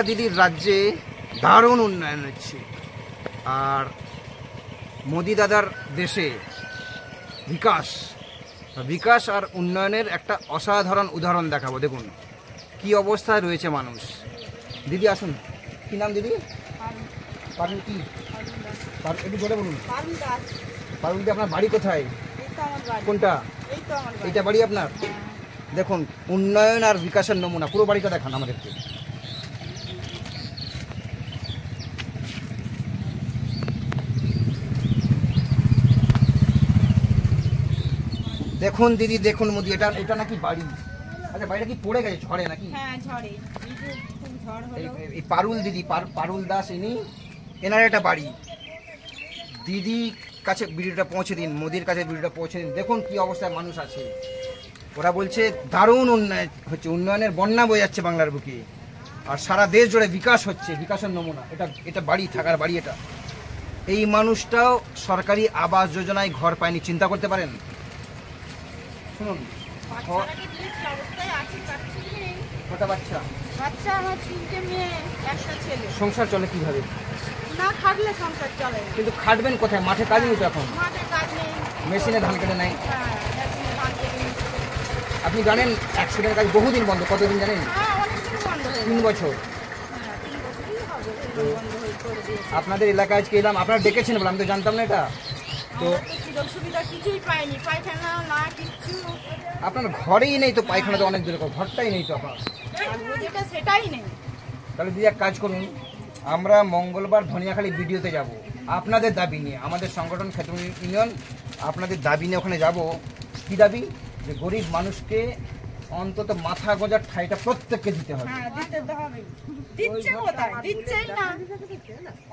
দিদির রাজ্যে দারুণ উন্নয়ন হচ্ছে, আর মোদি দাদার দেশে বিকাশ আর উন্নয়নের একটা অসাধারণ উদাহরণ দেখাবো। দেখুন কি অবস্থায় রয়েছে মানুষ। দিদি আসুন, কি নাম দিদি? পারুল কি? একটু জোরে বলুন। পারুল দি, আপনার বাড়ি কোথায়? কোনটা? এইটা বাড়ি আপনার? দেখুন উন্নয়ন আর বিকাশের নমুনা, পুরো বাড়িটা দেখান আমাদেরকে। দেখুন দিদি, দেখুন মোদি, এটা নাকি বাড়ি? আচ্ছা, বাড়িটা কি পড়ে গেছে ঝড়ে নাকি? হ্যাঁ, ঝড়ে। এই পারুল দিদি, পারুল দাস, এনার একটা বাড়ি। দিদি কাছে ভিডিওটা পৌঁছে দিন, মোদির কাছে ভিডিওটা পৌঁছে দিন। দেখুন কি অবস্থায় মানুষ আছে। ওরা বলছে দারুণ উন্নয়ন হচ্ছে, উন্নয়নের বন্যা বয়ে যাচ্ছে বাংলার বুকে, আর সারা দেশ জুড়ে বিকাশ হচ্ছে, বিকাশের নমুনা। এটা বাড়ি, থাকার বাড়ি এটা। এই মানুষটাও সরকারি আবাস যোজনায় ঘর পায়নি, চিন্তা করতে পারেন। শুনুন, কটা বাচ্চা? আমার 3টে মেয়ে, একটা ছেলে। সংসার চলে কিভাবে? না খাটলে সংসার চলে। কিন্তু খাটবেন কোথায়? মাঠে কাজ নেই তো এখন, মাঠে কাজ নেই, মেশিনে ধান কেটে নাই। হ্যাঁ, মেশিনে ধান কেটে নেই। আপনি জানেন 100 কাজ বহুদিন বন্ধ, কতদিন জানেন? হ্যাঁ, অনেকদিন বন্ধ হয়ে 3 বছর। হ্যাঁ, 3 বছরই হবে বন্ধ হয়ে করে দিয়েছে। আপনাদের এলাকায় আজকে এলাম, আপনারা ডেকেছেন বলে, আমি তো জানতাম না এটা। তো সুযোগ সুবিধা কিছুই পাইনি, পায়খানা না কিচ্ছু। আপনার ঘরেই নেই তো পায়খানা, তো অনেক দূরে, ঘরটাই নেই তো আপনার। যেটা সেটাই নেই। তাহলে দিদি এক কাজ করুন, আমরা মঙ্গলবার ধনিয়াখালী ভিডিওতে যাব আপনাদের দাবি নিয়ে, আমাদের সংগঠন ক্ষেত্র ইউনিয়ন আপনাদের দাবি নিয়ে ওখানে যাব। কি দাবি? যে গরিব মানুষকে অন্তত মাথা গোজার ঠাইটা প্রত্যেককে দিতে হবে। হ্যাঁ, দিতে তো হবে। দিচ্ছে কোথায়? দিচ্ছেই না।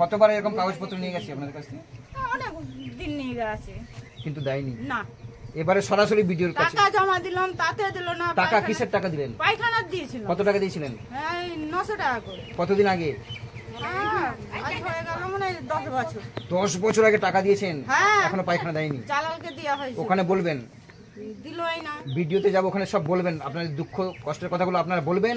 কতবার এরকম কাগজপত্র নিয়ে গেছি আপনাদের কাছ থেকে, অনেক দিন নিয়ে গেছে, কিন্তু দেয়নি। না। এবারে সরাসরি ভিডিওর কাছে টাকা জমা দিলাম, তাতে দিল না। টাকা কিসের টাকা দিলেন? পায়খানার দিয়েছিল। কত টাকা দিয়েছিলেন? এই 900 টাকা করে। কতদিন আগে? আজ হয়ে গেল মানে 10 বছর। 10 বছর আগে টাকা দিয়েছেন, হ্যাঁ, এখনো পায়খানা দেয়নি। জালালকে দেওয়া হয়েছে, ওখানে বলবেন, দিলই না। ভিডিওতে যাব, ওখানে সব বলবেন, আপনাদের দুঃখ কষ্টের কথাগুলো আপনারা বলবেন,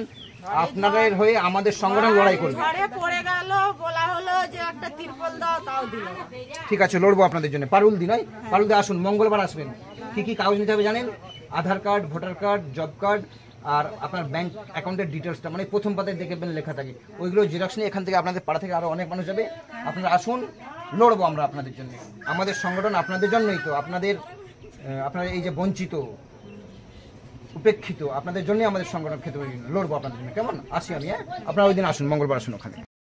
আপনাদের হয়ে আমাদের সংগঠন লড়াই করবে। ঝড়ে পড়ে গেল, বলা হলো যে একটা তিরপল দাও, তাও দিল না। ঠিক আছে, লড়বো আপনাদের জন্য। পারুল দি নয়, পারুল দি আসুন, মঙ্গলবার আসবেন। কি কি কাগজ নিতে হবে জানেন? Aadhaar card, voter card, job card, আর আপনার ব্যাংক অ্যাকাউন্টের ডিটেলসটা, মানে প্রথম পাতায় দেখবেন লেখা থাকে, ওইগুলো জেরক্স নিয়ে এখান থেকে আপনাদের পাড়া থেকে আরো অনেক মানুষ যাবে। আপনারা আসুন, লড়বো আমরা আপনাদের জন্য। আমাদের সংগঠন আপনাদের জন্যই তো, আপনাদের এই যে বঞ্চিত, উপেক্ষিত, আপনাদের জন্যই আমাদের সংগঠন ক্ষেত্রে লড়বো আপনাদের জন্য। কেমন? আসি আমি, হ্যাঁ? আপনারা ওই দিন আসুন, মঙ্গলবার আসুন ওখানে।